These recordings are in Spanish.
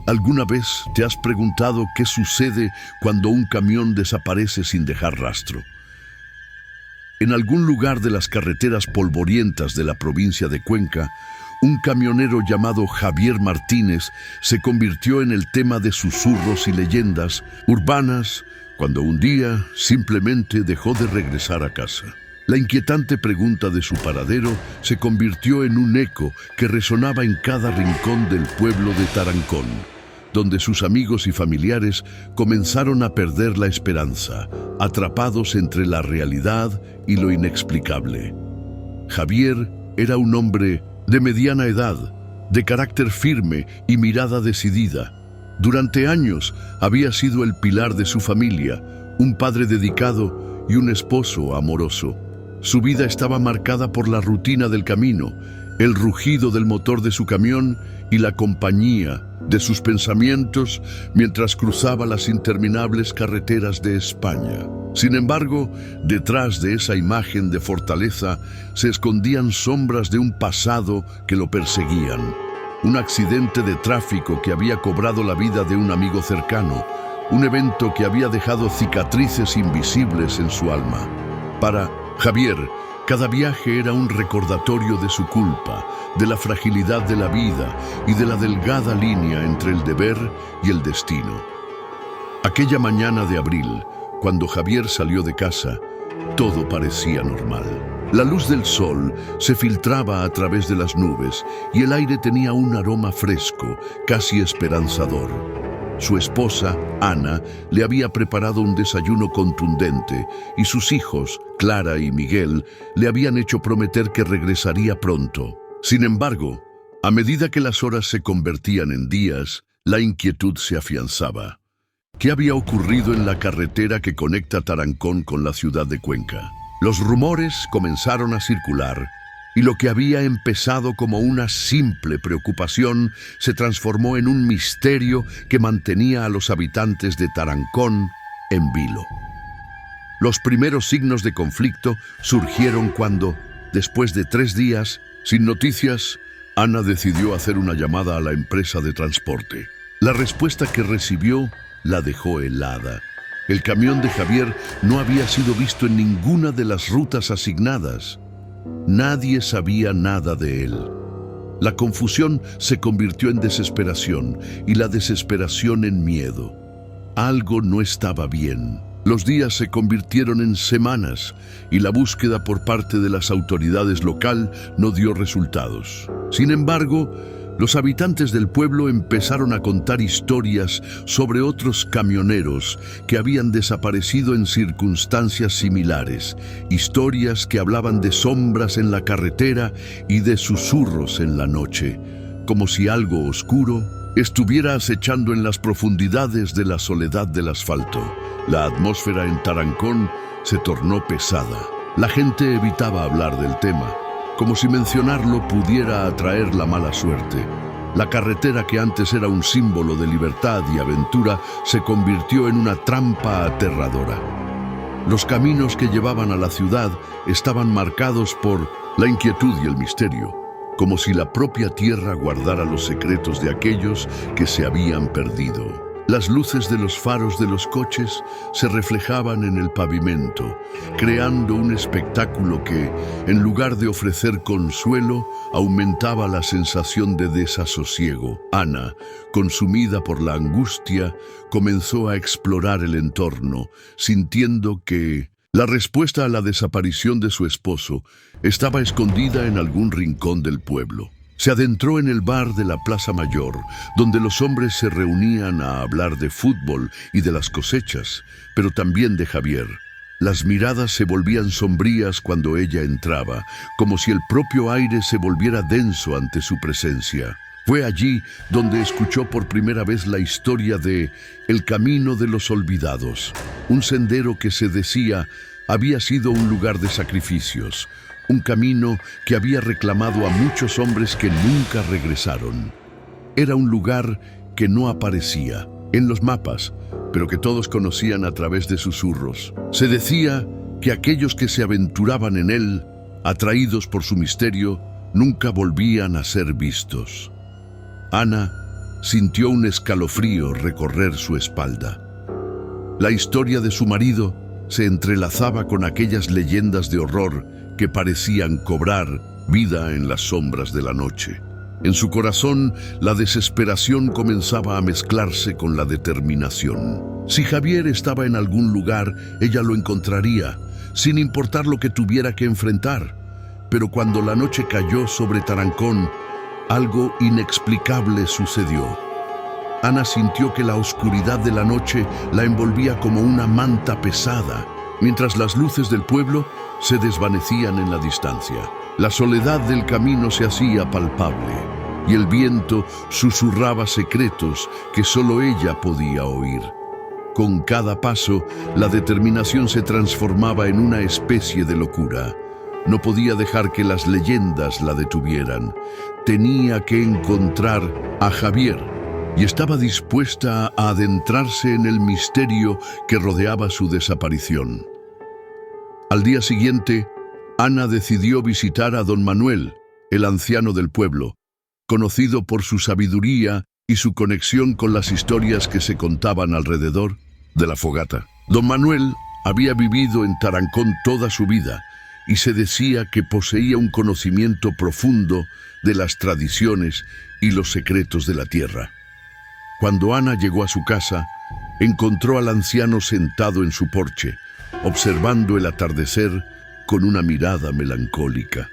¿Alguna vez te has preguntado qué sucede cuando un camión desaparece sin dejar rastro? En algún lugar de las carreteras polvorientas de la provincia de Cuenca, un camionero llamado Javier Martínez se convirtió en el tema de susurros y leyendas urbanas cuando un día simplemente dejó de regresar a casa. La inquietante pregunta de su paradero se convirtió en un eco que resonaba en cada rincón del pueblo de Tarancón, donde sus amigos y familiares comenzaron a perder la esperanza, atrapados entre la realidad y lo inexplicable. Javier era un hombre de mediana edad, de carácter firme y mirada decidida. Durante años había sido el pilar de su familia, un padre dedicado y un esposo amoroso. Su vida estaba marcada por la rutina del camino, el rugido del motor de su camión y la compañía de sus pensamientos mientras cruzaba las interminables carreteras de España. Sin embargo, detrás de esa imagen de fortaleza se escondían sombras de un pasado que lo perseguían. Un accidente de tráfico que había cobrado la vida de un amigo cercano, un evento que había dejado cicatrices invisibles en su alma. Para Javier, cada viaje era un recordatorio de su culpa, de la fragilidad de la vida y de la delgada línea entre el deber y el destino. Aquella mañana de abril, cuando Javier salió de casa, todo parecía normal. La luz del sol se filtraba a través de las nubes y el aire tenía un aroma fresco, casi esperanzador. Su esposa, Ana, le había preparado un desayuno contundente y sus hijos, Clara y Miguel, le habían hecho prometer que regresaría pronto. Sin embargo, a medida que las horas se convertían en días, la inquietud se afianzaba. ¿Qué había ocurrido en la carretera que conecta Tarancón con la ciudad de Cuenca? Los rumores comenzaron a circular y lo que había empezado como una simple preocupación se transformó en un misterio que mantenía a los habitantes de Tarancón en vilo. Los primeros signos de conflicto surgieron cuando, después de 3 días, sin noticias, Ana decidió hacer una llamada a la empresa de transporte. La respuesta que recibió la dejó helada. El camión de Javier no había sido visto en ninguna de las rutas asignadas. Nadie sabía nada de él. La confusión se convirtió en desesperación y la desesperación en miedo. Algo no estaba bien. Los días se convirtieron en semanas y la búsqueda por parte de las autoridades local no dio resultados. Sin embargo, los habitantes del pueblo empezaron a contar historias sobre otros camioneros que habían desaparecido en circunstancias similares, historias que hablaban de sombras en la carretera y de susurros en la noche, como si algo oscuro estuviera acechando en las profundidades de la soledad del asfalto. La atmósfera en Tarancón se tornó pesada. La gente evitaba hablar del tema, como si mencionarlo pudiera atraer la mala suerte. La carretera que antes era un símbolo de libertad y aventura se convirtió en una trampa aterradora. Los caminos que llevaban a la ciudad estaban marcados por la inquietud y el misterio, como si la propia tierra guardara los secretos de aquellos que se habían perdido. Las luces de los faros de los coches se reflejaban en el pavimento, creando un espectáculo que, en lugar de ofrecer consuelo, aumentaba la sensación de desasosiego. Ana, consumida por la angustia, comenzó a explorar el entorno, sintiendo que la respuesta a la desaparición de su esposo estaba escondida en algún rincón del pueblo. Se adentró en el bar de la Plaza Mayor, donde los hombres se reunían a hablar de fútbol y de las cosechas, pero también de Javier. Las miradas se volvían sombrías cuando ella entraba, como si el propio aire se volviera denso ante su presencia. Fue allí donde escuchó por primera vez la historia de El Camino de los Olvidados, un sendero que se decía había sido un lugar de sacrificios, un camino que había reclamado a muchos hombres que nunca regresaron. Era un lugar que no aparecía en los mapas, pero que todos conocían a través de susurros. Se decía que aquellos que se aventuraban en él, atraídos por su misterio, nunca volvían a ser vistos. Ana sintió un escalofrío recorrer su espalda. La historia de su marido se entrelazaba con aquellas leyendas de horror que parecían cobrar vida en las sombras de la noche. En su corazón, la desesperación comenzaba a mezclarse con la determinación. Si Javier estaba en algún lugar, ella lo encontraría, sin importar lo que tuviera que enfrentar. Pero cuando la noche cayó sobre Tarancón, algo inexplicable sucedió. Ana sintió que la oscuridad de la noche la envolvía como una manta pesada, mientras las luces del pueblo se desvanecían en la distancia. La soledad del camino se hacía palpable, y el viento susurraba secretos que solo ella podía oír. Con cada paso, la determinación se transformaba en una especie de locura. No podía dejar que las leyendas la detuvieran. Tenía que encontrar a Javier, y estaba dispuesta a adentrarse en el misterio que rodeaba su desaparición. Al día siguiente, Ana decidió visitar a don Manuel, el anciano del pueblo, conocido por su sabiduría y su conexión con las historias que se contaban alrededor de la fogata. Don Manuel había vivido en Tarancón toda su vida y se decía que poseía un conocimiento profundo de las tradiciones y los secretos de la tierra. Cuando Ana llegó a su casa, encontró al anciano sentado en su porche, observando el atardecer con una mirada melancólica.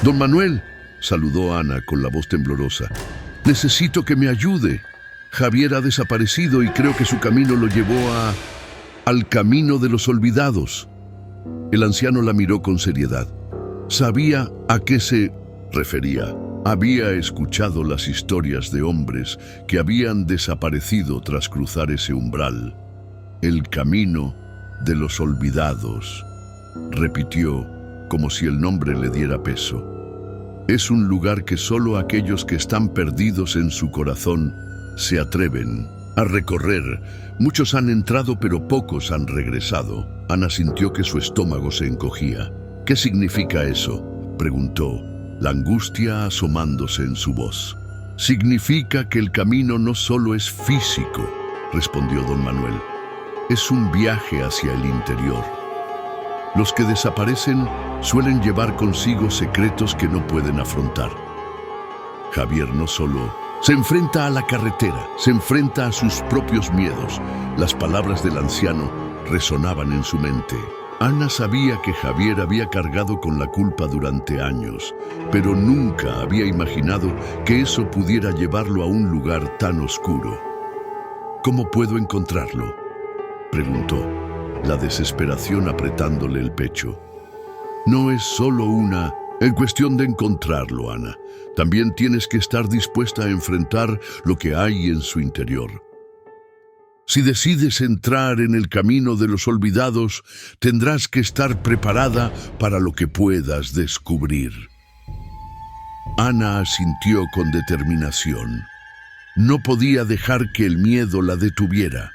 «Don Manuel», saludó Ana con la voz temblorosa, «necesito que me ayude. Javier ha desaparecido y creo que su camino lo llevó al camino de los olvidados». El anciano la miró con seriedad. Sabía a qué se refería. Había escuchado las historias de hombres que habían desaparecido tras cruzar ese umbral. «El camino de los olvidados», repitió, como si el nombre le diera peso. «Es un lugar que solo aquellos que están perdidos en su corazón se atreven a recorrer. Muchos han entrado, pero pocos han regresado». Ana sintió que su estómago se encogía. «¿Qué significa eso?», preguntó, la angustia asomándose en su voz. «Significa que el camino no solo es físico», respondió don Manuel. «Es un viaje hacia el interior. Los que desaparecen suelen llevar consigo secretos que no pueden afrontar». Javier no solo se enfrenta a la carretera, se enfrenta a sus propios miedos. Las palabras del anciano resonaban en su mente. Ana sabía que Javier había cargado con la culpa durante años, pero nunca había imaginado que eso pudiera llevarlo a un lugar tan oscuro. «¿Cómo puedo encontrarlo?», preguntó, la desesperación apretándole el pecho. «No es solo una cuestión de encontrarlo, Ana. También tienes que estar dispuesta a enfrentar lo que hay en su interior. Si decides entrar en el camino de los olvidados, tendrás que estar preparada para lo que puedas descubrir». Ana asintió con determinación. No podía dejar que el miedo la detuviera.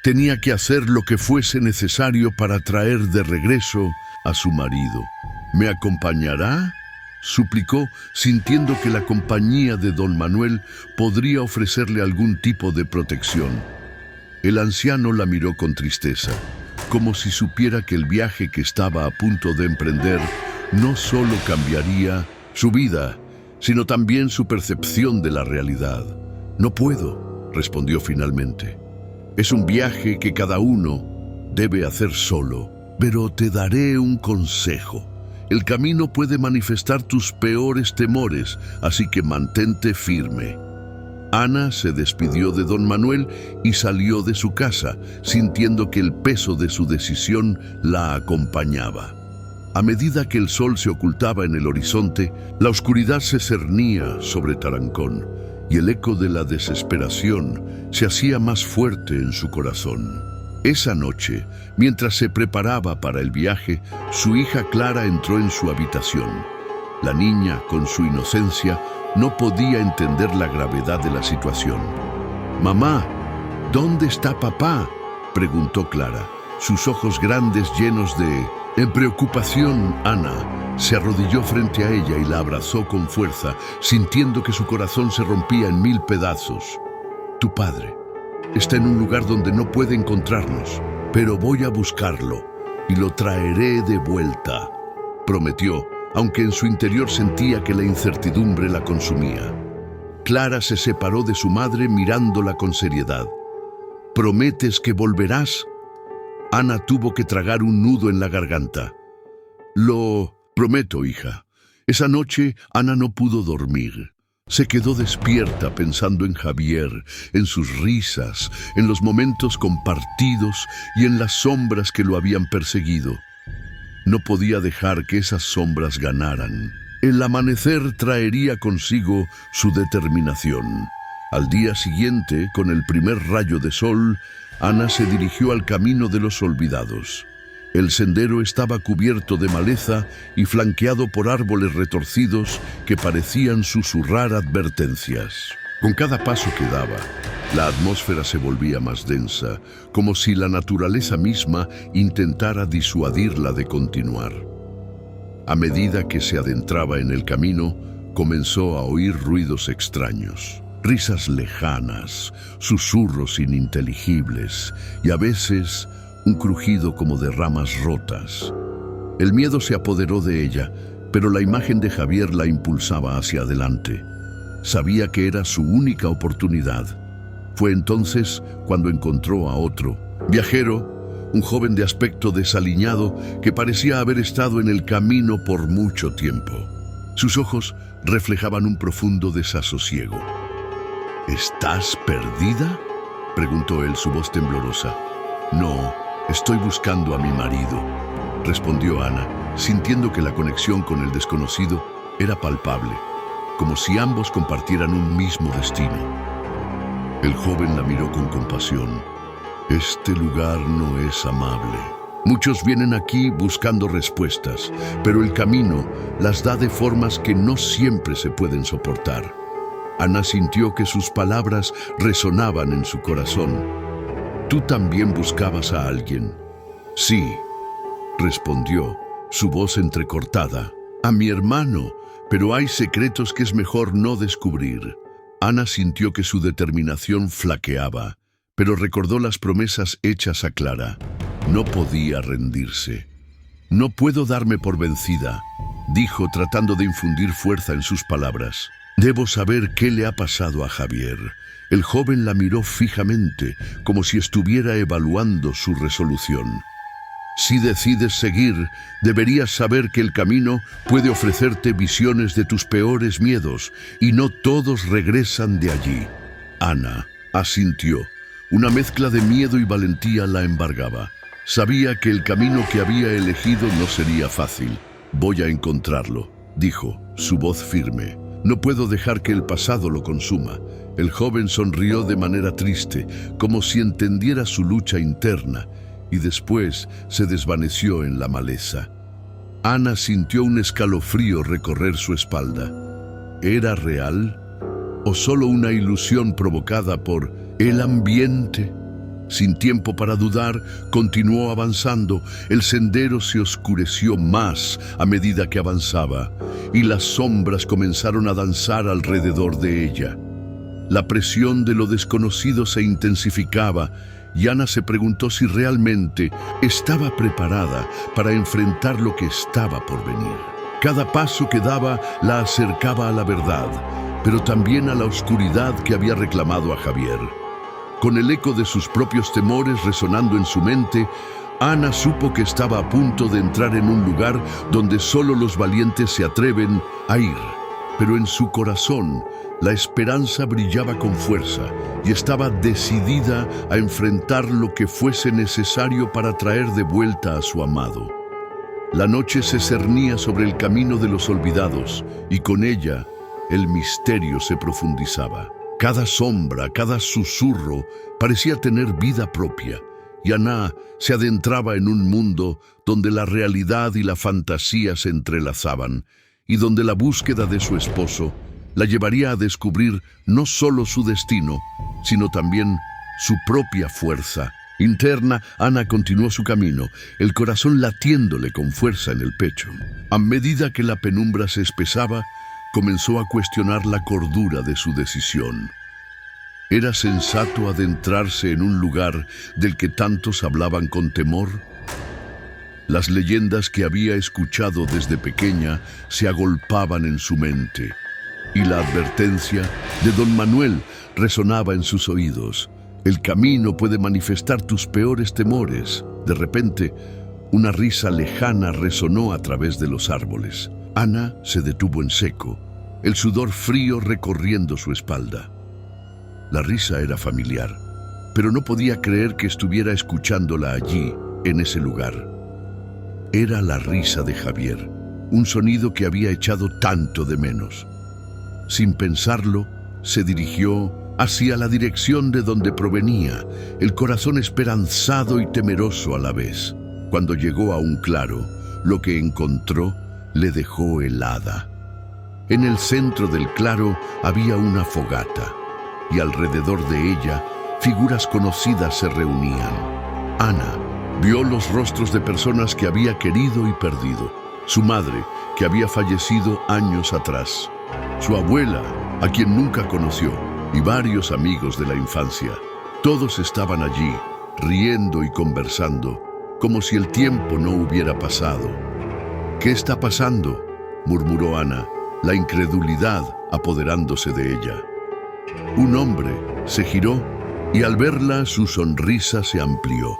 Tenía que hacer lo que fuese necesario para traer de regreso a su marido. «¿Me acompañará?», suplicó, sintiendo que la compañía de don Manuel podría ofrecerle algún tipo de protección. El anciano la miró con tristeza, como si supiera que el viaje que estaba a punto de emprender no solo cambiaría su vida, sino también su percepción de la realidad. «No puedo», respondió finalmente. «Es un viaje que cada uno debe hacer solo, pero te daré un consejo. El camino puede manifestar tus peores temores, así que mantente firme». Ana se despidió de don Manuel y salió de su casa, sintiendo que el peso de su decisión la acompañaba. A medida que el sol se ocultaba en el horizonte, la oscuridad se cernía sobre Tarancón y el eco de la desesperación se hacía más fuerte en su corazón. Esa noche, mientras se preparaba para el viaje, su hija Clara entró en su habitación. La niña, con su inocencia, no podía entender la gravedad de la situación. «Mamá, ¿dónde está papá?», preguntó Clara, sus ojos grandes llenos de En preocupación, Ana se arrodilló frente a ella y la abrazó con fuerza, sintiendo que su corazón se rompía en 1000 pedazos. Tu padre está en un lugar donde no puede encontrarnos, pero voy a buscarlo y lo traeré de vuelta, prometió, aunque en su interior sentía que la incertidumbre la consumía. Clara se separó de su madre mirándola con seriedad. ¿Prometes que volverás? Ana tuvo que tragar un nudo en la garganta. Lo prometo, hija. Esa noche Ana no pudo dormir. Se quedó despierta pensando en Javier, en sus risas, en los momentos compartidos y en las sombras que lo habían perseguido. No podía dejar que esas sombras ganaran. El amanecer traería consigo su determinación. Al día siguiente, con el primer rayo de sol, Ana se dirigió al camino de los olvidados. El sendero estaba cubierto de maleza y flanqueado por árboles retorcidos que parecían susurrar advertencias. Con cada paso que daba, la atmósfera se volvía más densa, como si la naturaleza misma intentara disuadirla de continuar. A medida que se adentraba en el camino, comenzó a oír ruidos extraños. Risas lejanas, susurros ininteligibles y a veces un crujido como de ramas rotas. El miedo se apoderó de ella, pero la imagen de Javier la impulsaba hacia adelante. Sabía que era su única oportunidad. Fue entonces cuando encontró a otro viajero, un joven de aspecto desaliñado que parecía haber estado en el camino por mucho tiempo. Sus ojos reflejaban un profundo desasosiego. ¿Estás perdida?, preguntó él, su voz temblorosa. No, estoy buscando a mi marido, respondió Ana, sintiendo que la conexión con el desconocido era palpable, como si ambos compartieran un mismo destino. El joven la miró con compasión. Este lugar no es amable. Muchos vienen aquí buscando respuestas, pero el camino las da de formas que no siempre se pueden soportar. Ana sintió que sus palabras resonaban en su corazón. ¿Tú también buscabas a alguien? Sí, respondió, su voz entrecortada. A mi hermano, pero hay secretos que es mejor no descubrir. Ana sintió que su determinación flaqueaba, pero recordó las promesas hechas a Clara. No podía rendirse. No puedo darme por vencida, dijo tratando de infundir fuerza en sus palabras. Debo saber qué le ha pasado a Javier. El joven la miró fijamente, como si estuviera evaluando su resolución. Si decides seguir, deberías saber que el camino puede ofrecerte visiones de tus peores miedos, y no todos regresan de allí. Ana asintió. Una mezcla de miedo y valentía la embargaba. Sabía que el camino que había elegido no sería fácil. Voy a encontrarlo, dijo, su voz firme. No puedo dejar que el pasado lo consuma. El joven sonrió de manera triste, como si entendiera su lucha interna, y después se desvaneció en la maleza. Ana sintió un escalofrío recorrer su espalda. ¿Era real? ¿O solo una ilusión provocada por el ambiente? Sin tiempo para dudar, continuó avanzando. El sendero se oscureció más a medida que avanzaba, y las sombras comenzaron a danzar alrededor de ella. La presión de lo desconocido se intensificaba, y Ana se preguntó si realmente estaba preparada para enfrentar lo que estaba por venir. Cada paso que daba la acercaba a la verdad, pero también a la oscuridad que había reclamado a Javier. Con el eco de sus propios temores resonando en su mente, Ana supo que estaba a punto de entrar en un lugar donde solo los valientes se atreven a ir. Pero en su corazón, la esperanza brillaba con fuerza y estaba decidida a enfrentar lo que fuese necesario para traer de vuelta a su amado. La noche se cernía sobre el camino de los olvidados y con ella el misterio se profundizaba. Cada sombra, cada susurro parecía tener vida propia, y Ana se adentraba en un mundo donde la realidad y la fantasía se entrelazaban, y donde la búsqueda de su esposo la llevaría a descubrir no solo su destino, sino también su propia fuerza Interna, Ana continuó su camino, el corazón latiéndole con fuerza en el pecho. A medida que la penumbra se espesaba, comenzó a cuestionar la cordura de su decisión. ¿Era sensato adentrarse en un lugar del que tantos hablaban con temor? Las leyendas que había escuchado desde pequeña se agolpaban en su mente, y la advertencia de don Manuel resonaba en sus oídos. El camino puede manifestar tus peores temores. De repente, una risa lejana resonó a través de los árboles. Ana se detuvo en seco, el sudor frío recorriendo su espalda. La risa era familiar, pero no podía creer que estuviera escuchándola allí, en ese lugar. Era la risa de Javier, un sonido que había echado tanto de menos. Sin pensarlo, se dirigió hacia la dirección de donde provenía, el corazón esperanzado y temeroso a la vez. Cuando llegó a un claro, lo que encontró le dejó helada. En el centro del claro había una fogata, y alrededor de ella figuras conocidas se reunían. Ana vio los rostros de personas que había querido y perdido. Su madre, que había fallecido años atrás. Su abuela, a quien nunca conoció, y varios amigos de la infancia. Todos estaban allí, riendo y conversando, como si el tiempo no hubiera pasado. ¿Qué está pasando?, murmuró Ana, la incredulidad apoderándose de ella. Un hombre se giró y al verla su sonrisa se amplió.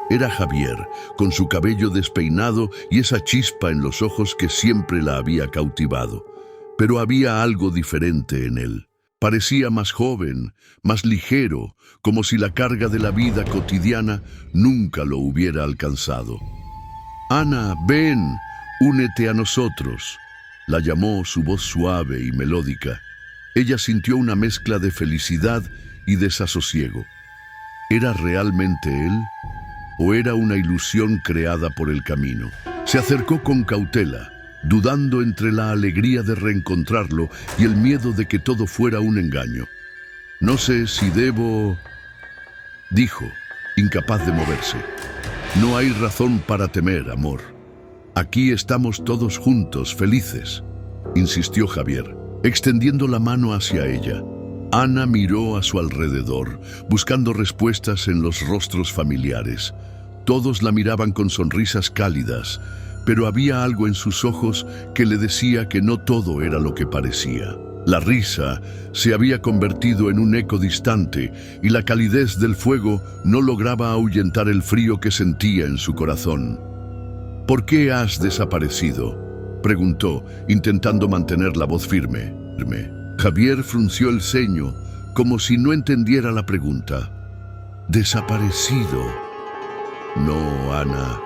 Era Javier, con su cabello despeinado y esa chispa en los ojos que siempre la había cautivado. Pero había algo diferente en él. Parecía más joven, más ligero, como si la carga de la vida cotidiana nunca lo hubiera alcanzado. «Ana, ven, únete a nosotros», la llamó su voz suave y melódica. Ella sintió una mezcla de felicidad y desasosiego. ¿Era realmente él? ¿O era una ilusión creada por el camino? Se acercó con cautela, dudando entre la alegría de reencontrarlo y el miedo de que todo fuera un engaño. «No sé si debo», dijo, incapaz de moverse. «No hay razón para temer, amor. Aquí estamos todos juntos, felices», insistió Javier, extendiendo la mano hacia ella. Ana miró a su alrededor, buscando respuestas en los rostros familiares. Todos la miraban con sonrisas cálidas, pero había algo en sus ojos que le decía que no todo era lo que parecía. La risa se había convertido en un eco distante y la calidez del fuego no lograba ahuyentar el frío que sentía en su corazón. «¿Por qué has desaparecido?», preguntó, intentando mantener la voz firme. Javier frunció el ceño, como si no entendiera la pregunta. «¿Desaparecido? No, Ana.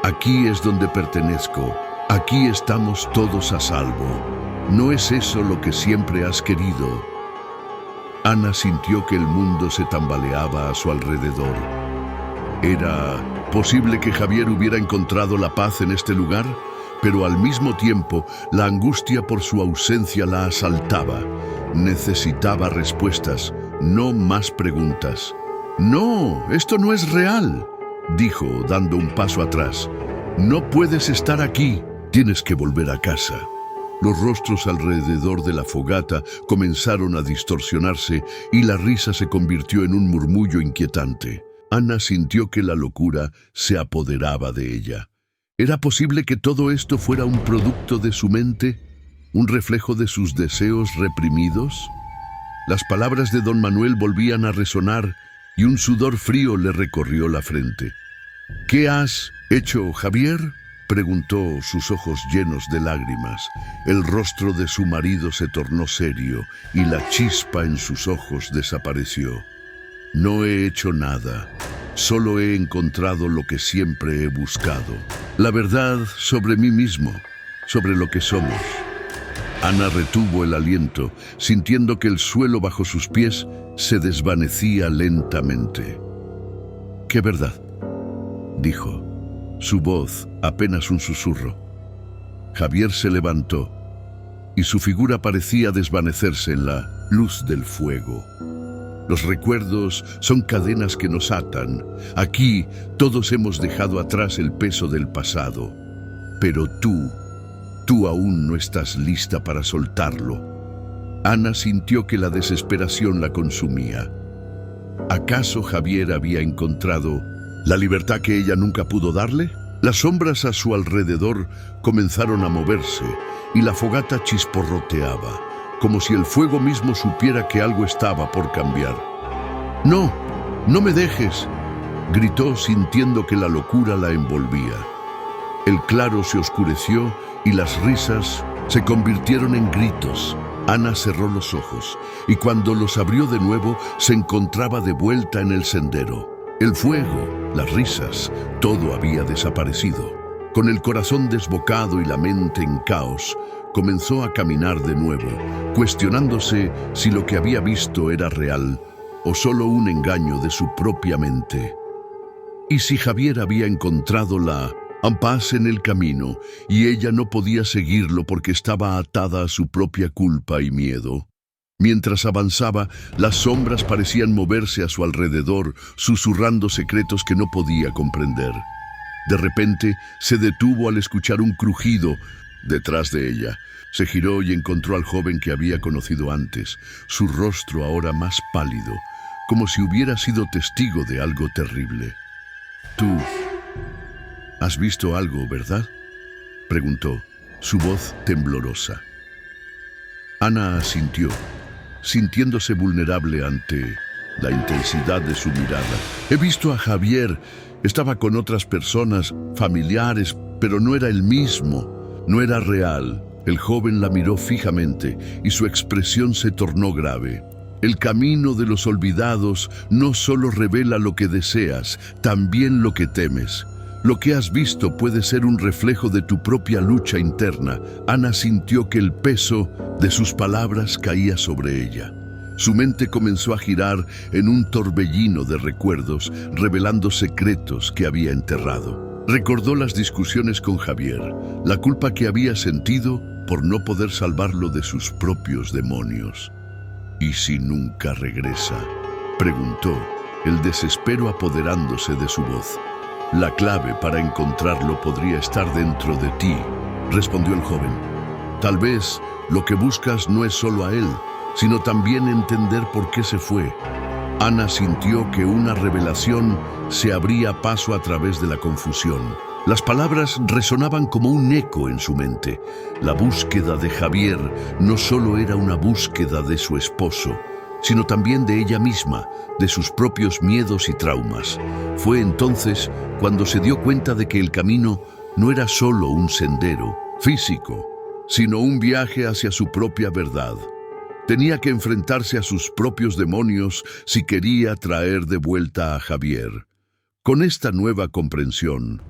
Aquí es donde pertenezco. Aquí estamos todos a salvo. ¿No es eso lo que siempre has querido?». Ana sintió que el mundo se tambaleaba a su alrededor. ¿Era posible que Javier hubiera encontrado la paz en este lugar? Pero al mismo tiempo, la angustia por su ausencia la asaltaba. Necesitaba respuestas, no más preguntas. «No, esto no es real», dijo, dando un paso atrás. «No puedes estar aquí, tienes que volver a casa». Los rostros alrededor de la fogata comenzaron a distorsionarse y la risa se convirtió en un murmullo inquietante. Ana sintió que la locura se apoderaba de ella. ¿Era posible que todo esto fuera un producto de su mente? ¿Un reflejo de sus deseos reprimidos? Las palabras de don Manuel volvían a resonar y un sudor frío le recorrió la frente. «¿Qué has hecho, Javier?», preguntó, sus ojos llenos de lágrimas. El rostro de su marido se tornó serio y la chispa en sus ojos desapareció. «No he hecho nada. Solo he encontrado lo que siempre he buscado. La verdad sobre mí mismo, sobre lo que somos». Ana retuvo el aliento, sintiendo que el suelo bajo sus pies se desvanecía lentamente. «¿Qué verdad?», dijo, su voz apenas un susurro. Javier se levantó y su figura parecía desvanecerse en la luz del fuego. Los recuerdos son cadenas que nos atan. Aquí todos hemos dejado atrás el peso del pasado. Pero tú aún no estás lista para soltarlo. Ana sintió que la desesperación la consumía. ¿Acaso Javier había encontrado la libertad que ella nunca pudo darle? Las sombras a su alrededor comenzaron a moverse y la fogata chisporroteaba, como si el fuego mismo supiera que algo estaba por cambiar. «¡No! ¡No me dejes!», gritó sintiendo que la locura la envolvía. El claro se oscureció y las risas se convirtieron en gritos. Ana cerró los ojos y cuando los abrió de nuevo se encontraba de vuelta en el sendero. El fuego, las risas, todo había desaparecido. Con el corazón desbocado y la mente en caos, comenzó a caminar de nuevo, cuestionándose si lo que había visto era real o solo un engaño de su propia mente. Y si Javier había encontrado la paz en el camino y ella no podía seguirlo porque estaba atada a su propia culpa y miedo. Mientras avanzaba, las sombras parecían moverse a su alrededor, susurrando secretos que no podía comprender. De repente, se detuvo al escuchar un crujido detrás de ella. Se giró y encontró al joven que había conocido antes, su rostro ahora más pálido, como si hubiera sido testigo de algo terrible. «Tú has visto algo, ¿verdad?», preguntó, su voz temblorosa. Ana asintió, sintiéndose vulnerable ante la intensidad de su mirada. «He visto a Javier. Estaba con otras personas, familiares, pero no era el mismo. No era real». El joven la miró fijamente y su expresión se tornó grave. «El camino de los olvidados no solo revela lo que deseas, también lo que temes. Lo que has visto puede ser un reflejo de tu propia lucha interna». Ana sintió que el peso de sus palabras caía sobre ella. Su mente comenzó a girar en un torbellino de recuerdos, revelando secretos que había enterrado. Recordó las discusiones con Javier, la culpa que había sentido por no poder salvarlo de sus propios demonios. «¿Y si nunca regresa?», preguntó, el desespero apoderándose de su voz. «La clave para encontrarlo podría estar dentro de ti», respondió el joven. «Tal vez lo que buscas no es solo a él, sino también entender por qué se fue». Ana sintió que una revelación se abría paso a través de la confusión. Las palabras resonaban como un eco en su mente. La búsqueda de Javier no solo era una búsqueda de su esposo, sino también de ella misma, de sus propios miedos y traumas. Fue entonces cuando se dio cuenta de que el camino no era solo un sendero físico, sino un viaje hacia su propia verdad. Tenía que enfrentarse a sus propios demonios si quería traer de vuelta a Javier. Con esta nueva comprensión,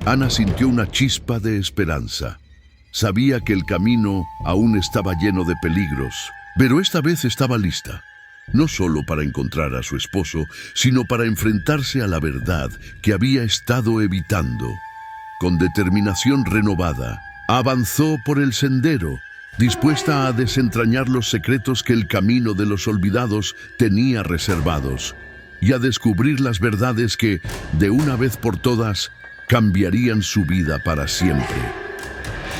Ana sintió una chispa de esperanza. Sabía que el camino aún estaba lleno de peligros, pero esta vez estaba lista. No solo para encontrar a su esposo, sino para enfrentarse a la verdad que había estado evitando. Con determinación renovada, avanzó por el sendero, dispuesta a desentrañar los secretos que el camino de los olvidados tenía reservados, y a descubrir las verdades que, de una vez por todas, cambiarían su vida para siempre.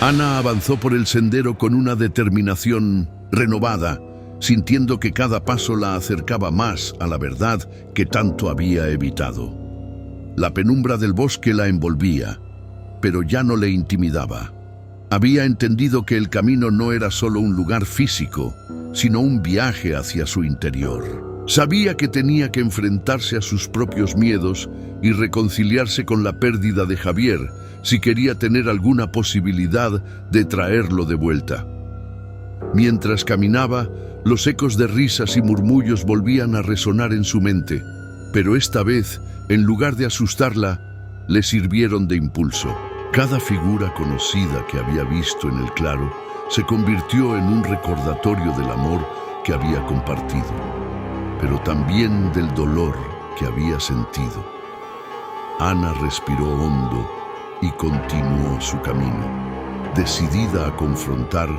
Ana avanzó por el sendero con una determinación renovada, sintiendo que cada paso la acercaba más a la verdad que tanto había evitado. La penumbra del bosque la envolvía, pero ya no le intimidaba. Había entendido que el camino no era solo un lugar físico, sino un viaje hacia su interior. Sabía que tenía que enfrentarse a sus propios miedos y reconciliarse con la pérdida de Javier si quería tener alguna posibilidad de traerlo de vuelta. Mientras caminaba, los ecos de risas y murmullos volvían a resonar en su mente, pero esta vez, en lugar de asustarla, le sirvieron de impulso. Cada figura conocida que había visto en el claro se convirtió en un recordatorio del amor que había compartido, pero también del dolor que había sentido. Ana respiró hondo y continuó su camino, decidida a confrontar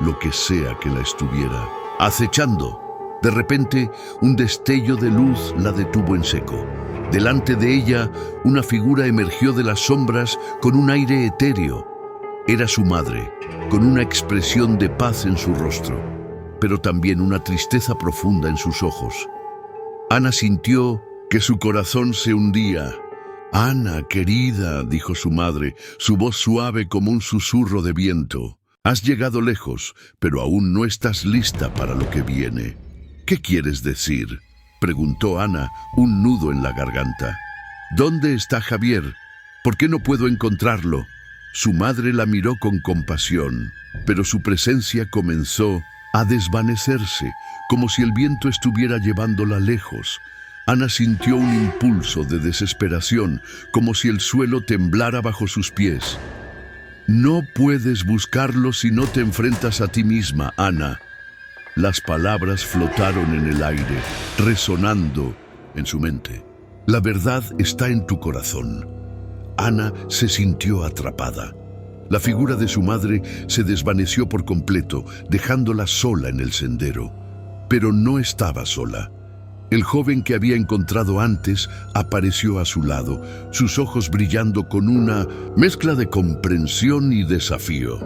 lo que sea que la estuviera acechando. De repente, un destello de luz la detuvo en seco. Delante de ella, una figura emergió de las sombras con un aire etéreo. Era su madre, con una expresión de paz en su rostro, pero también una tristeza profunda en sus ojos. Ana sintió que su corazón se hundía. «Ana, querida», dijo su madre, su voz suave como un susurro de viento. «Has llegado lejos, pero aún no estás lista para lo que viene». «¿Qué quieres decir?», preguntó Ana, un nudo en la garganta. «¿Dónde está Javier? ¿Por qué no puedo encontrarlo?». Su madre la miró con compasión, pero su presencia comenzó a desvanecerse, como si el viento estuviera llevándola lejos. Ana sintió un impulso de desesperación, como si el suelo temblara bajo sus pies. «No puedes buscarlo si no te enfrentas a ti misma, Ana». Las palabras flotaron en el aire, resonando en su mente. «La verdad está en tu corazón». Ana se sintió atrapada. La figura de su madre se desvaneció por completo, dejándola sola en el sendero. Pero no estaba sola. El joven que había encontrado antes apareció a su lado, sus ojos brillando con una mezcla de comprensión y desafío.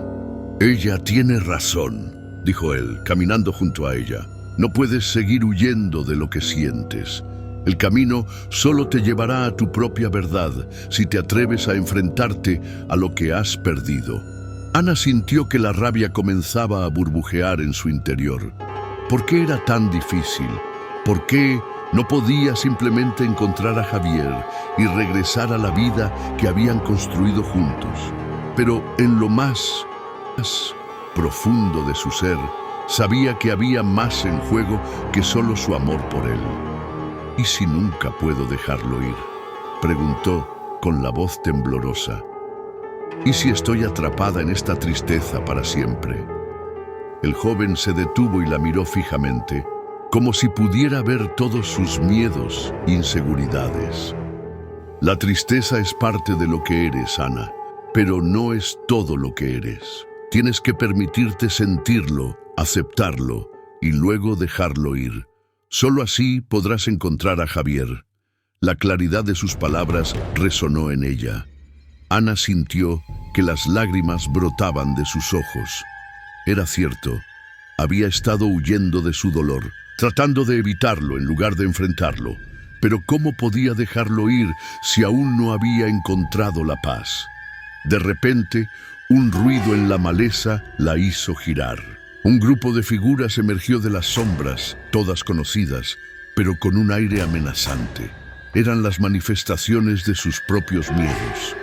«Ella tiene razón», dijo él, caminando junto a ella. «No puedes seguir huyendo de lo que sientes. El camino solo te llevará a tu propia verdad si te atreves a enfrentarte a lo que has perdido». Ana sintió que la rabia comenzaba a burbujear en su interior. ¿Por qué era tan difícil? ¿Por qué no podía simplemente encontrar a Javier y regresar a la vida que habían construido juntos? Pero en lo más profundo de su ser, sabía que había más en juego que solo su amor por él. «¿Y si nunca puedo dejarlo ir?», preguntó con la voz temblorosa. «¿Y si estoy atrapada en esta tristeza para siempre?». El joven se detuvo y la miró fijamente, como si pudiera ver todos sus miedos e inseguridades. «La tristeza es parte de lo que eres, Ana, pero no es todo lo que eres. Tienes que permitirte sentirlo, aceptarlo y luego dejarlo ir. Solo así podrás encontrar a Javier». La claridad de sus palabras resonó en ella. Ana sintió que las lágrimas brotaban de sus ojos. Era cierto, había estado huyendo de su dolor, tratando de evitarlo en lugar de enfrentarlo. Pero ¿cómo podía dejarlo ir si aún no había encontrado la paz? De repente, un ruido en la maleza la hizo girar. Un grupo de figuras emergió de las sombras, todas conocidas, pero con un aire amenazante. Eran las manifestaciones de sus propios miedos.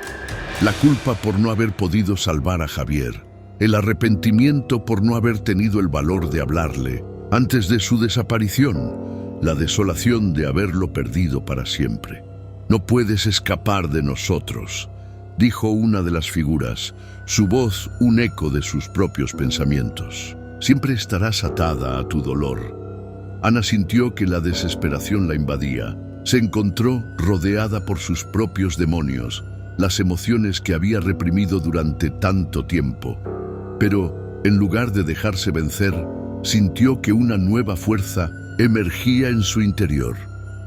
La culpa por no haber podido salvar a Javier. El arrepentimiento por no haber tenido el valor de hablarle antes de su desaparición. La desolación de haberlo perdido para siempre. «No puedes escapar de nosotros», dijo una de las figuras, su voz un eco de sus propios pensamientos. «Siempre estarás atada a tu dolor». Ana sintió que la desesperación la invadía. Se encontró rodeada por sus propios demonios, las emociones que había reprimido durante tanto tiempo. Pero, en lugar de dejarse vencer, sintió que una nueva fuerza emergía en su interior.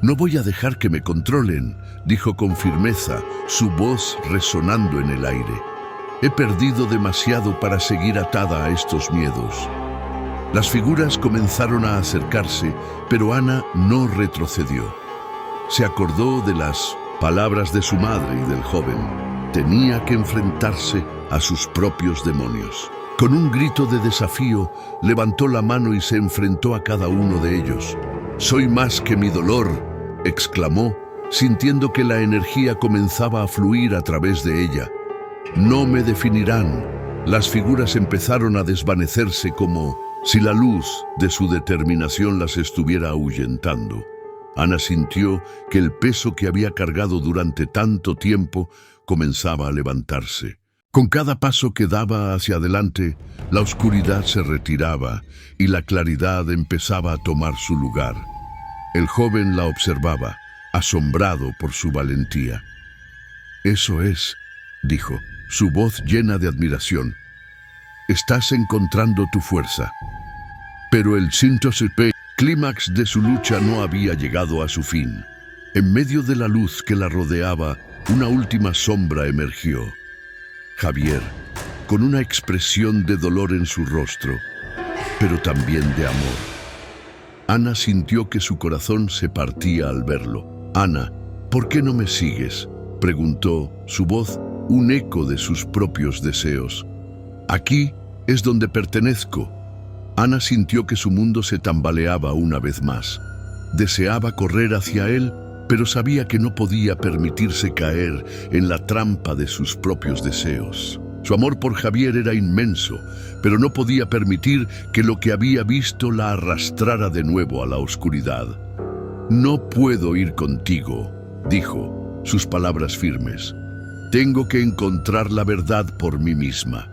«No voy a dejar que me controlen», dijo con firmeza, su voz resonando en el aire. «He perdido demasiado para seguir atada a estos miedos». Las figuras comenzaron a acercarse, pero Ana no retrocedió. Se acordó de las palabras de su madre y del joven. Tenía que enfrentarse a sus propios demonios. Con un grito de desafío, levantó la mano y se enfrentó a cada uno de ellos. «Soy más que mi dolor», exclamó, sintiendo que la energía comenzaba a fluir a través de ella. «No me definirán». Las figuras empezaron a desvanecerse como si la luz de su determinación las estuviera ahuyentando. Ana sintió que el peso que había cargado durante tanto tiempo comenzaba a levantarse. Con cada paso que daba hacia adelante, la oscuridad se retiraba y la claridad empezaba a tomar su lugar. El joven la observaba, asombrado por su valentía. «Eso es», dijo, su voz llena de admiración. «Estás encontrando tu fuerza». Pero el clímax de su lucha no había llegado a su fin. En medio de la luz que la rodeaba, una última sombra emergió. Javier, con una expresión de dolor en su rostro, pero también de amor. Ana sintió que su corazón se partía al verlo. «Ana, ¿por qué no me sigues?», preguntó, su voz un eco de sus propios deseos. «Aquí es donde pertenezco». Ana sintió que su mundo se tambaleaba una vez más. Deseaba correr hacia él, pero sabía que no podía permitirse caer en la trampa de sus propios deseos. Su amor por Javier era inmenso, pero no podía permitir que lo que había visto la arrastrara de nuevo a la oscuridad. «No puedo ir contigo», dijo, sus palabras firmes. «Tengo que encontrar la verdad por mí misma».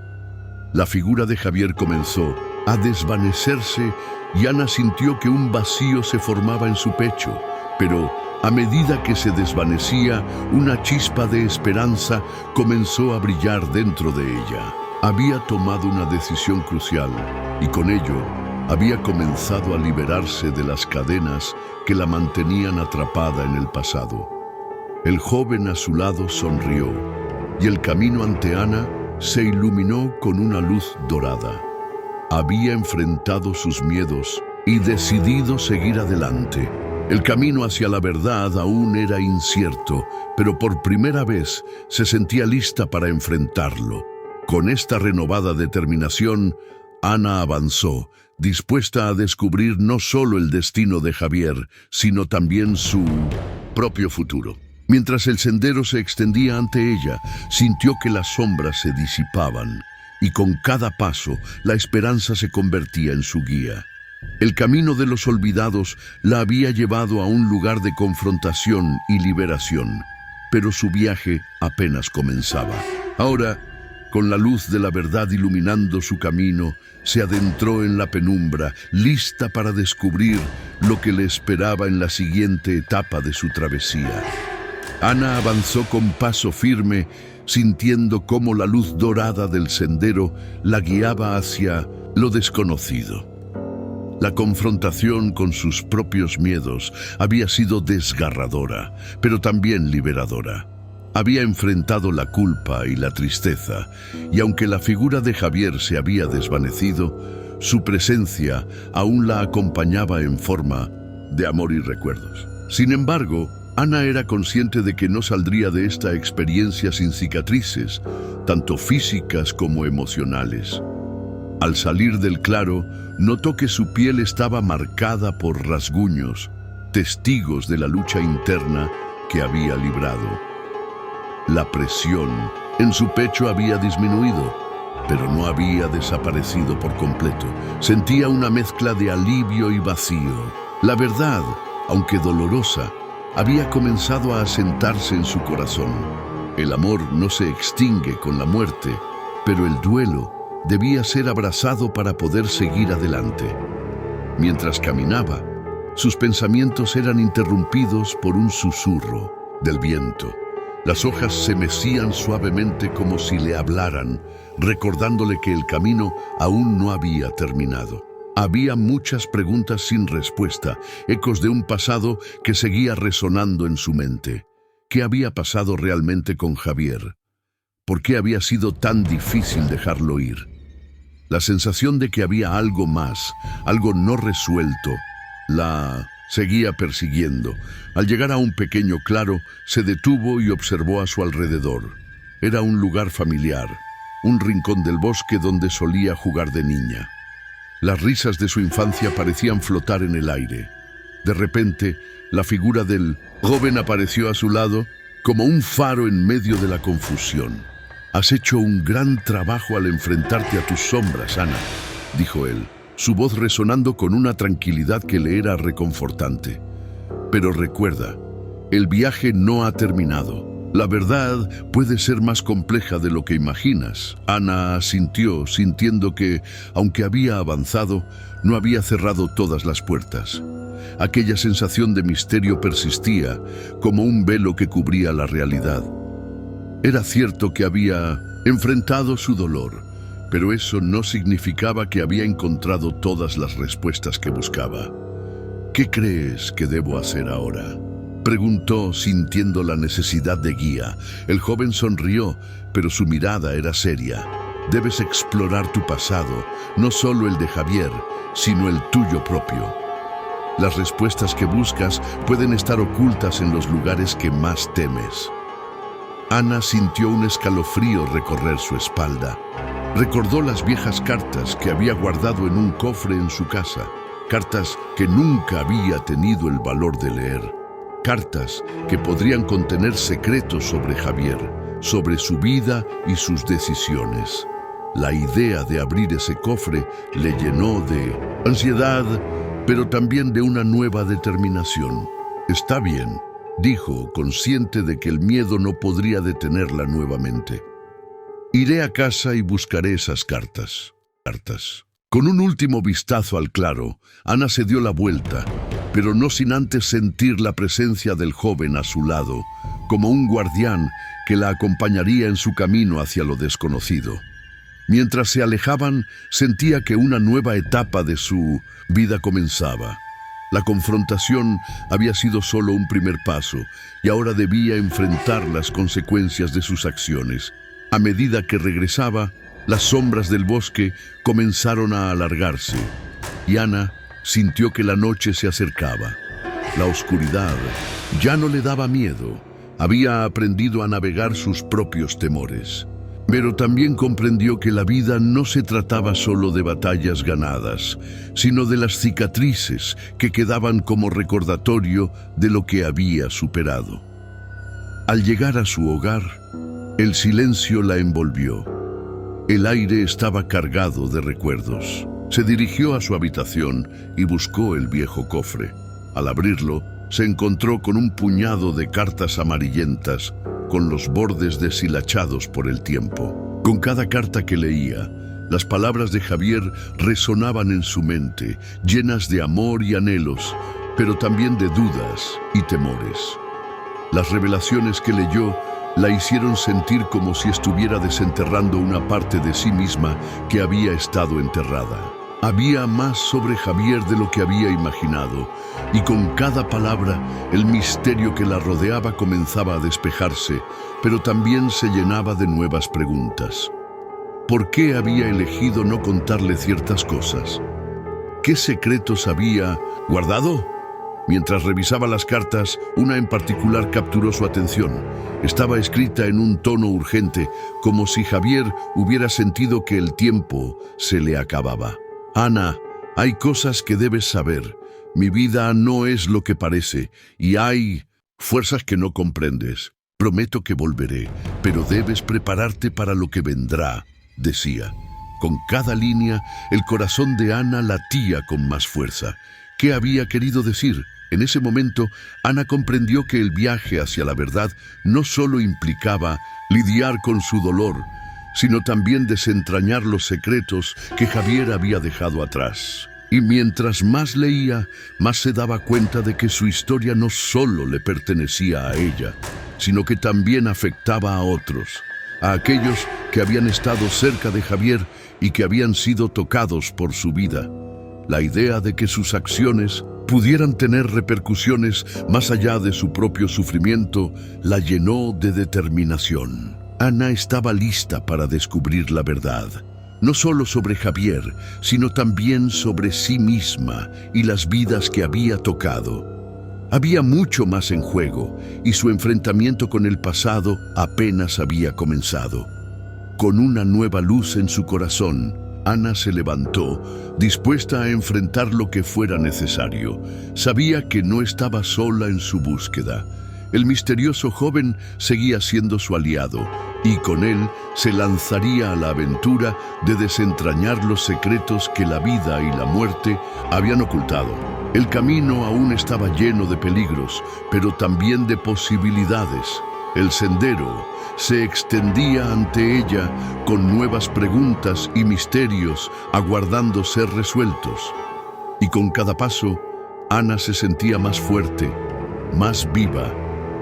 La figura de Javier comenzó a desvanecerse y Ana sintió que un vacío se formaba en su pecho, pero a medida que se desvanecía, una chispa de esperanza comenzó a brillar dentro de ella. Había tomado una decisión crucial y con ello había comenzado a liberarse de las cadenas que la mantenían atrapada en el pasado. El joven a su lado sonrió y el camino ante Ana se iluminó con una luz dorada. Había enfrentado sus miedos y decidido seguir adelante. El camino hacia la verdad aún era incierto, pero por primera vez se sentía lista para enfrentarlo. Con esta renovada determinación, Ana avanzó, dispuesta a descubrir no solo el destino de Javier, sino también su propio futuro. Mientras el sendero se extendía ante ella, sintió que las sombras se disipaban, y con cada paso la esperanza se convertía en su guía. El camino de los olvidados la había llevado a un lugar de confrontación y liberación, pero su viaje apenas comenzaba. Ahora, con la luz de la verdad iluminando su camino, se adentró en la penumbra, lista para descubrir lo que le esperaba en la siguiente etapa de su travesía. Ana avanzó con paso firme, sintiendo cómo la luz dorada del sendero la guiaba hacia lo desconocido. La confrontación con sus propios miedos había sido desgarradora, pero también liberadora. Había enfrentado la culpa y la tristeza, y aunque la figura de Javier se había desvanecido, su presencia aún la acompañaba en forma de amor y recuerdos. Sin embargo, Ana era consciente de que no saldría de esta experiencia sin cicatrices, tanto físicas como emocionales. Al salir del claro, notó que su piel estaba marcada por rasguños, testigos de la lucha interna que había librado. La presión en su pecho había disminuido, pero no había desaparecido por completo. Sentía una mezcla de alivio y vacío. La verdad, aunque dolorosa, había comenzado a asentarse en su corazón. El amor no se extingue con la muerte, pero el duelo debía ser abrazado para poder seguir adelante. Mientras caminaba, sus pensamientos eran interrumpidos por un susurro del viento. Las hojas se mecían suavemente como si le hablaran, recordándole que el camino aún no había terminado. Había muchas preguntas sin respuesta, ecos de un pasado que seguía resonando en su mente. ¿Qué había pasado realmente con Javier? ¿Por qué había sido tan difícil dejarlo ir? La sensación de que había algo más, algo no resuelto, la seguía persiguiendo. Al llegar a un pequeño claro, se detuvo y observó a su alrededor. Era un lugar familiar, un rincón del bosque donde solía jugar de niña. Las risas de su infancia parecían flotar en el aire. De repente, la figura del joven apareció a su lado como un faro en medio de la confusión. «Has hecho un gran trabajo al enfrentarte a tus sombras, Ana», dijo él, su voz resonando con una tranquilidad que le era reconfortante. «Pero recuerda, el viaje no ha terminado. La verdad puede ser más compleja de lo que imaginas». Ana asintió, sintiendo que, aunque había avanzado, no había cerrado todas las puertas. Aquella sensación de misterio persistía, como un velo que cubría la realidad. Era cierto que había enfrentado su dolor, pero eso no significaba que había encontrado todas las respuestas que buscaba. ¿Qué crees que debo hacer ahora?, preguntó, sintiendo la necesidad de guía. El joven sonrió, pero su mirada era seria. Debes explorar tu pasado, no solo el de Javier, sino el tuyo propio. Las respuestas que buscas pueden estar ocultas en los lugares que más temes. Ana sintió un escalofrío recorrer su espalda. Recordó las viejas cartas que había guardado en un cofre en su casa, cartas que nunca había tenido el valor de leer. Cartas que podrían contener secretos sobre Javier, sobre su vida y sus decisiones. La idea de abrir ese cofre le llenó de ansiedad, pero también de una nueva determinación. Está bien, dijo, consciente de que el miedo no podría detenerla nuevamente. Iré a casa y buscaré esas cartas. Con un último vistazo al claro, Ana se dio la vuelta, pero no sin antes sentir la presencia del joven a su lado, como un guardián que la acompañaría en su camino hacia lo desconocido. Mientras se alejaban, sentía que una nueva etapa de su vida comenzaba. La confrontación había sido solo un primer paso, y ahora debía enfrentar las consecuencias de sus acciones. A medida que regresaba, las sombras del bosque comenzaron a alargarse, y Ana sintió que la noche se acercaba. La oscuridad ya no le daba miedo. Había aprendido a navegar sus propios temores. Pero también comprendió que la vida no se trataba solo de batallas ganadas, sino de las cicatrices que quedaban como recordatorio de lo que había superado. Al llegar a su hogar, el silencio la envolvió. El aire estaba cargado de recuerdos. Se dirigió a su habitación y buscó el viejo cofre. Al abrirlo, se encontró con un puñado de cartas amarillentas, con los bordes deshilachados por el tiempo. Con cada carta que leía, las palabras de Javier resonaban en su mente, llenas de amor y anhelos, pero también de dudas y temores. Las revelaciones que leyó la hicieron sentir como si estuviera desenterrando una parte de sí misma que había estado enterrada. Había más sobre Javier de lo que había imaginado, y con cada palabra el misterio que la rodeaba comenzaba a despejarse, pero también se llenaba de nuevas preguntas. ¿Por qué había elegido no contarle ciertas cosas? ¿Qué secretos había guardado? Mientras revisaba las cartas, una en particular capturó su atención. Estaba escrita en un tono urgente, como si Javier hubiera sentido que el tiempo se le acababa. Ana, hay cosas que debes saber. Mi vida no es lo que parece, y hay fuerzas que no comprendes. Prometo que volveré, pero debes prepararte para lo que vendrá, decía. Con cada línea, el corazón de Ana latía con más fuerza. ¿Qué había querido decir? En ese momento, Ana comprendió que el viaje hacia la verdad no solo implicaba lidiar con su dolor, sino también desentrañar los secretos que Javier había dejado atrás. Y mientras más leía, más se daba cuenta de que su historia no solo le pertenecía a ella, sino que también afectaba a otros, a aquellos que habían estado cerca de Javier y que habían sido tocados por su vida. La idea de que sus acciones pudieran tener repercusiones más allá de su propio sufrimiento la llenó de determinación. Ana estaba lista para descubrir la verdad, no solo sobre Javier, sino también sobre sí misma y las vidas que había tocado. Había mucho más en juego, y su enfrentamiento con el pasado apenas había comenzado. Con una nueva luz en su corazón, Ana se levantó, dispuesta a enfrentar lo que fuera necesario. Sabía que no estaba sola en su búsqueda. El misterioso joven seguía siendo su aliado, y con él se lanzaría a la aventura de desentrañar los secretos que la vida y la muerte habían ocultado. El camino aún estaba lleno de peligros, pero también de posibilidades. El sendero se extendía ante ella con nuevas preguntas y misterios aguardando ser resueltos. Y con cada paso, Ana se sentía más fuerte, más viva,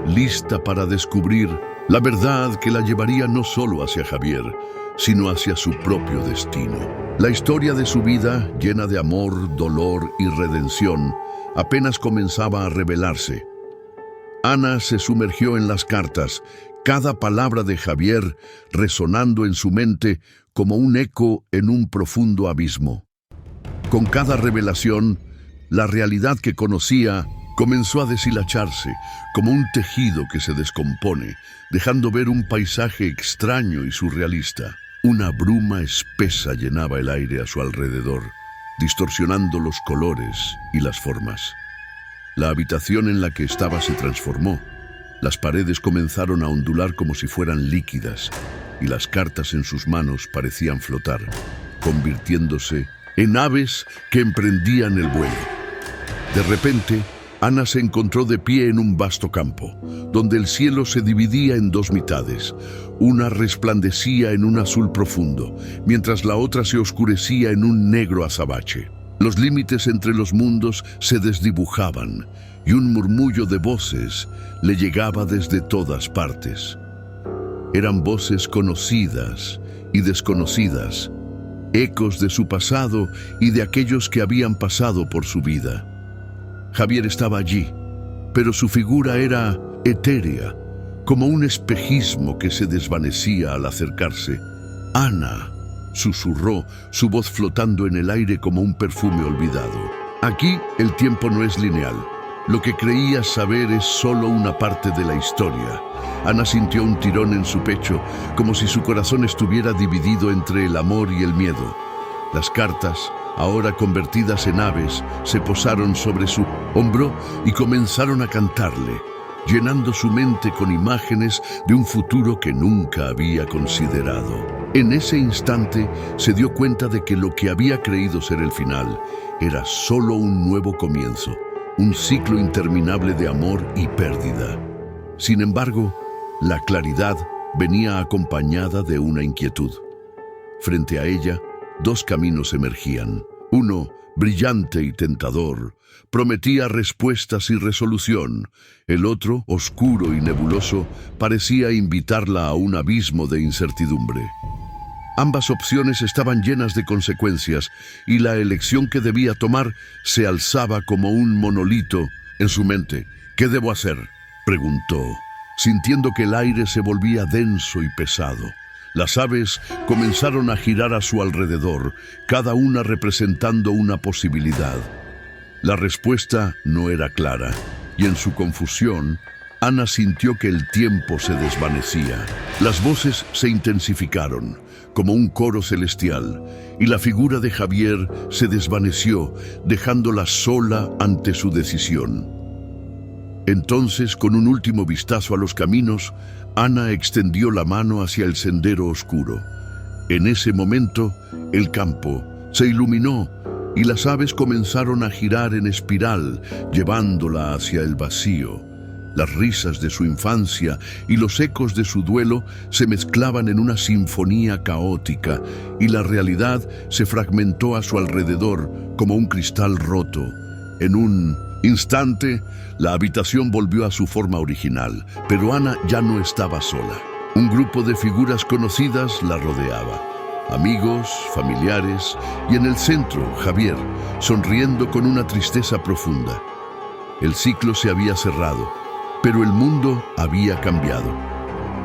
lista para descubrir la verdad que la llevaría no solo hacia Javier, sino hacia su propio destino. La historia de su vida, llena de amor, dolor y redención, apenas comenzaba a revelarse. Ana se sumergió en las cartas, cada palabra de Javier resonando en su mente como un eco en un profundo abismo. Con cada revelación, la realidad que conocía comenzó a deshilacharse, como un tejido que se descompone, dejando ver un paisaje extraño y surrealista. Una bruma espesa llenaba el aire a su alrededor, distorsionando los colores y las formas. La habitación en la que estaba se transformó. Las paredes comenzaron a ondular como si fueran líquidas, y las cartas en sus manos parecían flotar, convirtiéndose en aves que emprendían el vuelo. De repente, Ana se encontró de pie en un vasto campo, donde el cielo se dividía en dos mitades. Una resplandecía en un azul profundo, mientras la otra se oscurecía en un negro azabache. Los límites entre los mundos se desdibujaban, y un murmullo de voces le llegaba desde todas partes. Eran voces conocidas y desconocidas, ecos de su pasado y de aquellos que habían pasado por su vida. Javier estaba allí, pero su figura era etérea, como un espejismo que se desvanecía al acercarse. «Ana», susurró, su voz flotando en el aire como un perfume olvidado. Aquí el tiempo no es lineal. Lo que creías saber es solo una parte de la historia. Ana sintió un tirón en su pecho, como si su corazón estuviera dividido entre el amor y el miedo. Las cartas, ahora convertidas en aves, se posaron sobre su hombro y comenzaron a cantarle, llenando su mente con imágenes de un futuro que nunca había considerado. En ese instante se dio cuenta de que lo que había creído ser el final era solo un nuevo comienzo, un ciclo interminable de amor y pérdida. Sin embargo, la claridad venía acompañada de una inquietud. Frente a ella, dos caminos emergían. Uno, brillante y tentador, prometía respuestas y resolución. El otro, oscuro y nebuloso, parecía invitarla a un abismo de incertidumbre. Ambas opciones estaban llenas de consecuencias, y la elección que debía tomar se alzaba como un monolito en su mente. «¿Qué debo hacer?», preguntó, sintiendo que el aire se volvía denso y pesado. Las aves comenzaron a girar a su alrededor, cada una representando una posibilidad. La respuesta no era clara, y en su confusión, Ana sintió que el tiempo se desvanecía. Las voces se intensificaron, como un coro celestial, y la figura de Javier se desvaneció, dejándola sola ante su decisión. Entonces, con un último vistazo a los caminos, Ana extendió la mano hacia el sendero oscuro. En ese momento, el campo se iluminó y las aves comenzaron a girar en espiral, llevándola hacia el vacío. Las risas de su infancia y los ecos de su duelo se mezclaban en una sinfonía caótica, y la realidad se fragmentó a su alrededor como un cristal roto. En un instante, la habitación volvió a su forma original, pero Ana ya no estaba sola. Un grupo de figuras conocidas la rodeaba. Amigos, familiares, y en el centro, Javier, sonriendo con una tristeza profunda. El ciclo se había cerrado, pero el mundo había cambiado.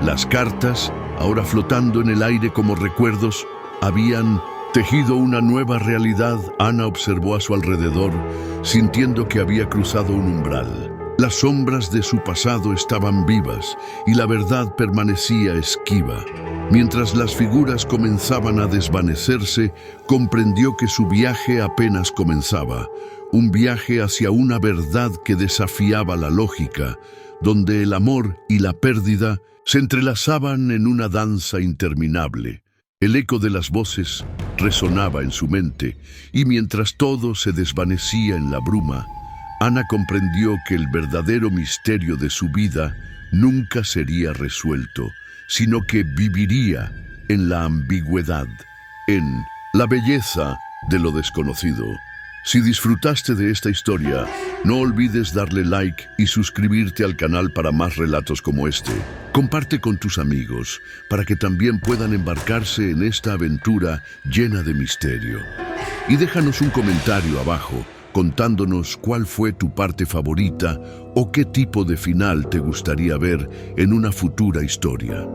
Las cartas, ahora flotando en el aire como recuerdos, habían tejido una nueva realidad. Ana observó a su alrededor, sintiendo que había cruzado un umbral. Las sombras de su pasado estaban vivas y la verdad permanecía esquiva. Mientras las figuras comenzaban a desvanecerse, comprendió que su viaje apenas comenzaba. Un viaje hacia una verdad que desafiaba la lógica, donde el amor y la pérdida se entrelazaban en una danza interminable. El eco de las voces resonaba en su mente, y mientras todo se desvanecía en la bruma, Ana comprendió que el verdadero misterio de su vida nunca sería resuelto, sino que viviría en la ambigüedad, en la belleza de lo desconocido. Si disfrutaste de esta historia, no olvides darle like y suscribirte al canal para más relatos como este. Comparte con tus amigos para que también puedan embarcarse en esta aventura llena de misterio. Y déjanos un comentario abajo contándonos cuál fue tu parte favorita o qué tipo de final te gustaría ver en una futura historia.